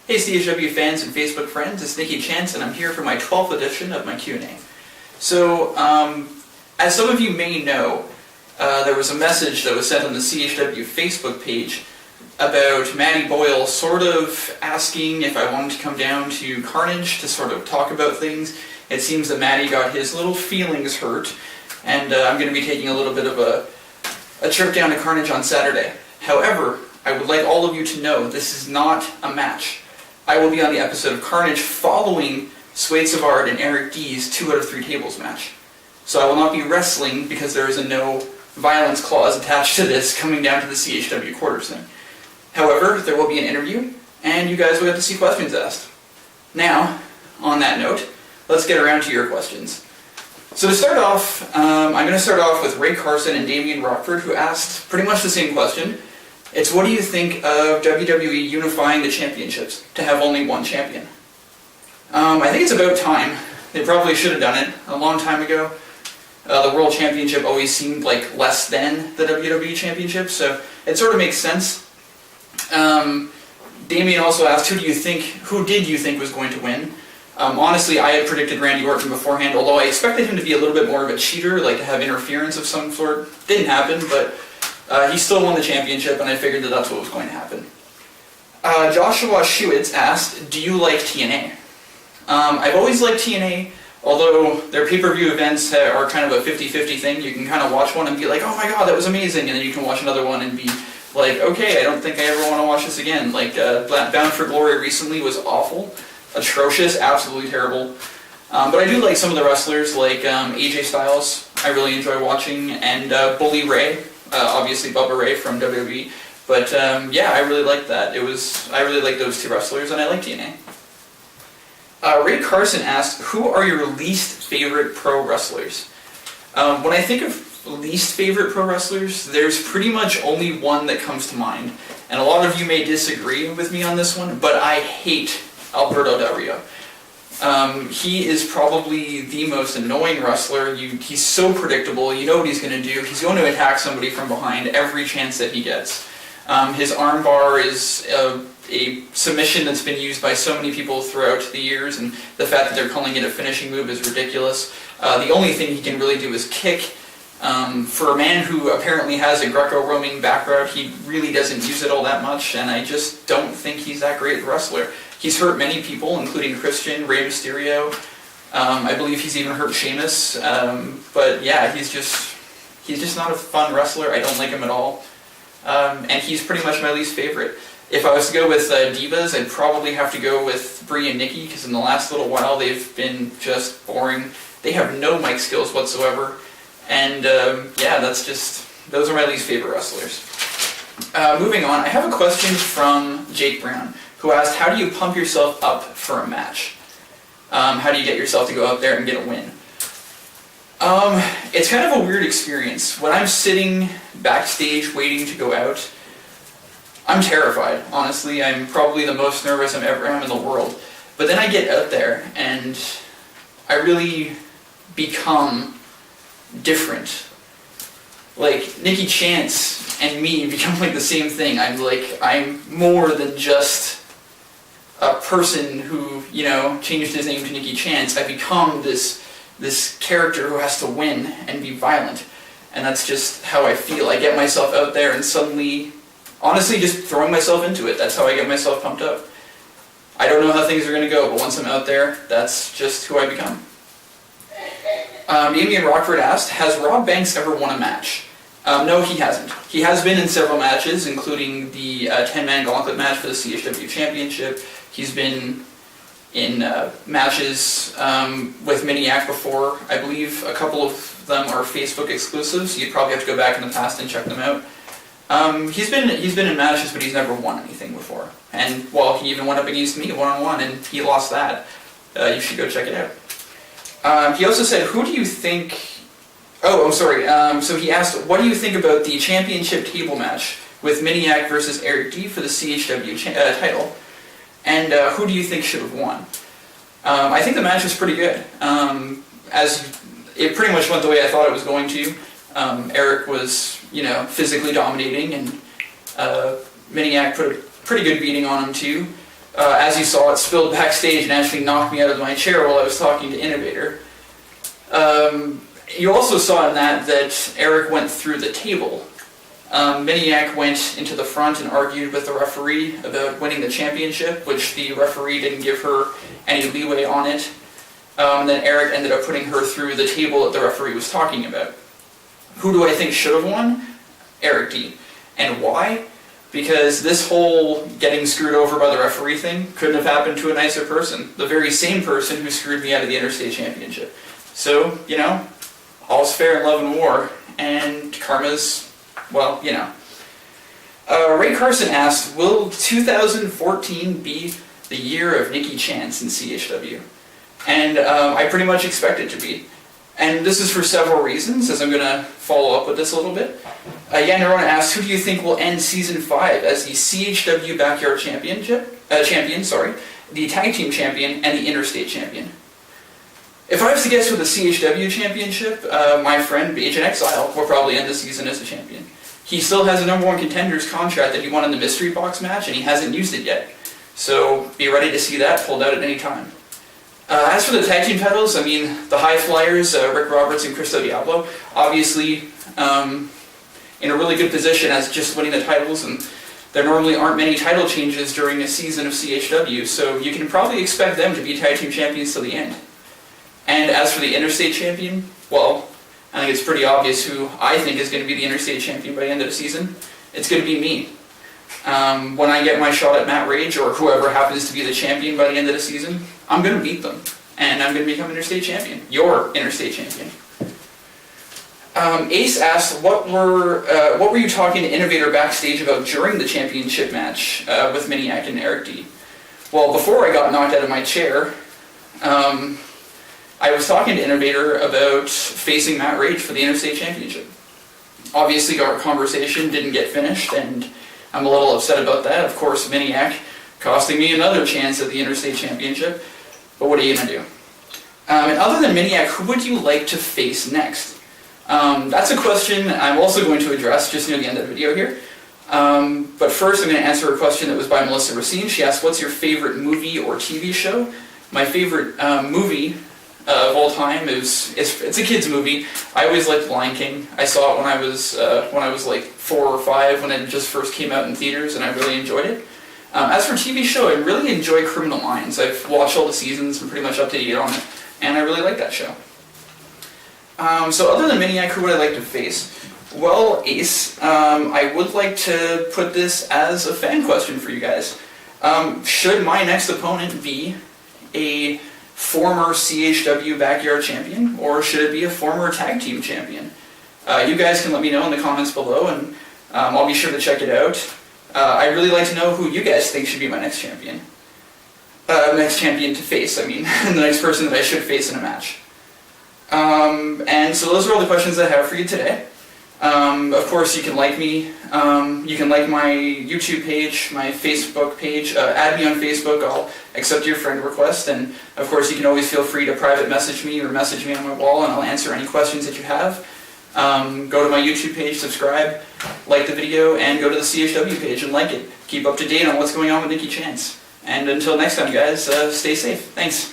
Hey CHW fans and Facebook friends, it's Nikky Chance and I'm here for my 12th edition of my Q&A. So, as some of you may know, there was a message that was sent on the CHW Facebook page about Matty Boyle sort of asking if I wanted to come down to Carnage to sort of talk about things. It seems that Matty got his little feelings hurt, and I'm going to be taking a little bit of a trip down to Carnage on Saturday. However, I would like all of you to know this is not a match. I will be on the episode of Carnage following Swade Savard and Eric D's 2 out of 3 tables match. So I will not be wrestling because there is a no violence clause attached to this coming down to the CHW quarters thing. However, there will be an interview, and you guys will get to see questions asked. Now, on that note, let's get around to your questions. So to start off, I'm going to start off with Ray Carson and Damian Rockford, who asked pretty much the same question. It's, what do you think of WWE unifying the championships to have only one champion? I think it's about time. They probably should have done it a long time ago. The World Championship always seemed like less than the WWE Championship, so it sort of makes sense. Damian also asked, who did you think was going to win? Honestly, I had predicted Randy Orton beforehand, although I expected him to be a little bit more of a cheater, like to have interference of some sort. Didn't happen, but he still won the championship, and I figured that that's what was going to happen. Joshua Schewitz asked, do you like TNA? I've always liked TNA, although their pay-per-view events are kind of a 50-50 thing. You can kind of watch one and be like, oh my god, that was amazing, and then you can watch another one and be like, okay, I don't think I ever want to watch this again. Like, Bound for Glory recently was awful, atrocious, absolutely terrible. But I do like some of the wrestlers, like AJ Styles, I really enjoy watching, and Bully Ray, obviously Bubba Ray from WWE. But yeah, I really liked that. I really like those 2 wrestlers, and I like TNA. Ray Carson asked, who are your least favorite pro wrestlers? When I think of least favorite pro wrestlers, there's pretty much only one that comes to mind. And a lot of you may disagree with me on this one, but I hate Alberto Del Rio. He is probably the most annoying wrestler. He's so predictable. You know what he's going to do. He's going to attack somebody from behind every chance that he gets. His armbar is a submission that's been used by so many people throughout the years, and the fact that they're calling it a finishing move is ridiculous. The only thing he can really do is kick. For a man who apparently has a Greco-Roman background, he really doesn't use it all that much, and I just don't think he's that great a wrestler. He's hurt many people, including Christian, Rey Mysterio. I believe he's even hurt Sheamus. But yeah, he's just not a fun wrestler. I don't like him at all. And he's pretty much my least favorite. If I was to go with divas, I'd probably have to go with Brie and Nikki, because in the last little while they've been just boring. They have no mic skills whatsoever. And yeah, those are my least favorite wrestlers. Moving on, I have a question from Jake Brown, who asked, how do you pump yourself up for a match? How do you get yourself to go out there and get a win? It's kind of a weird experience. When I'm sitting backstage waiting to go out, I'm terrified, honestly. I'm probably the most nervous I ever am in the world. But then I get out there and I really become different. Like, Nikky Chance and me become like the same thing. I'm more than just a person who, changed his name to Nikky Chance. I become this character who has to win and be violent. And that's just how I feel. I get myself out there and suddenly, honestly, just throwing myself into it. That's how I get myself pumped up. I don't know how things are going to go, but once I'm out there, that's just who I become. Damian Rockford asked, has Rob Banks ever won a match? No, he hasn't. He has been in several matches, including the 10-man gauntlet match for the CHW Championship. He's been in matches with Miniac before. I believe a couple of them are Facebook exclusives. You'd probably have to go back in the past and check them out. He's been in matches, but he's never won anything before. And, well, he even went up against me one-on-one, and he lost that. You should go check it out. He also said, who do you think... Oh, I'm sorry. So he asked, what do you think about the championship table match with Miniac versus Eric D for the CHW title? And who do you think should have won? I think the match was pretty good. As it pretty much went the way I thought it was going to. Eric was, physically dominating, and Miniac put a pretty good beating on him too. as you saw, it spilled backstage and actually knocked me out of my chair while I was talking to Innovator. You also saw in that Eric went through the table. Miniac went into the front and argued with the referee about winning the championship, which the referee didn't give her any leeway on it. And then Eric ended up putting her through the table that the referee was talking about. Who do I think should have won? Eric D. And why? Because this whole getting screwed over by the referee thing couldn't have happened to a nicer person. The very same person who screwed me out of the Interstate Championship. So, you know, all's fair in love and war, and karma's, well, you know. Ray Carson asked, will 2014 be the year of Nikky Chance in CHW? And I pretty much expect it to be. And this is for several reasons, as I'm going to follow up with this a little bit. Yanderon asks, who do you think will end Season 5 as the CHW Backyard Champion, the Tag Team Champion, and the Interstate Champion? If I was to guess with the CHW Championship, my friend Agent Exile will probably end the season as a champion. He still has a #1 Contenders contract that he won in the Mystery Box match, and he hasn't used it yet. So be ready to see that pulled out at any time. As for the tag team titles, I mean, the High Flyers, Rick Roberts and Cristo Diablo, obviously in a really good position as just winning the titles, and there normally aren't many title changes during a season of CHW, so you can probably expect them to be tag team champions till the end. And as for the Interstate Champion, well, I think it's pretty obvious who I think is going to be the Interstate Champion by the end of the season. It's going to be me. When I get my shot at Matt Rage, or whoever happens to be the champion by the end of the season, I'm going to beat them. And I'm going to become Interstate Champion. Your Interstate Champion. Ace asked, what were you talking to Innovator backstage about during the championship match with Miniac and Eric D? Well, before I got knocked out of my chair, I was talking to Innovator about facing Matt Rage for the Interstate Championship. Obviously, our conversation didn't get finished, and I'm a little upset about that. Of course, Miniac costing me another chance at the Interstate Championship, but what are you going to do? And other than Miniac, who would you like to face next? That's a question I'm also going to address just near the end of the video here. But first, I'm going to answer a question that was by Melissa Racine. She asked, what's your favorite movie or TV show? My favorite movie of all time it's a kids movie. I always liked Lion King. I saw it when I was like 4 or 5 when it just first came out in theaters, and I really enjoyed it. As for TV show, I really enjoy Criminal Minds. I've watched all the seasons and pretty much up to date on it, and I really like that show. So other than Miniac, who would I like to face? Well, Ace, I would like to put this as a fan question for you guys. Should my next opponent be a former CHW Backyard Champion, or should it be a former Tag Team Champion? You guys can let me know in the comments below, and I'll be sure to check it out. I'd really like to know who you guys think should be my next champion. Next champion to face, I mean, the next person that I should face in a match. And so those are all the questions I have for you today. Of course, you can like me. You can like my YouTube page, my Facebook page. Add me on Facebook. I'll accept your friend request. And of course, you can always feel free to private message me or message me on my wall, and I'll answer any questions that you have. Go to my YouTube page, subscribe, like the video, and go to the CHW page and like it. Keep up to date on what's going on with Nikky Chance. And until next time, guys, stay safe. Thanks.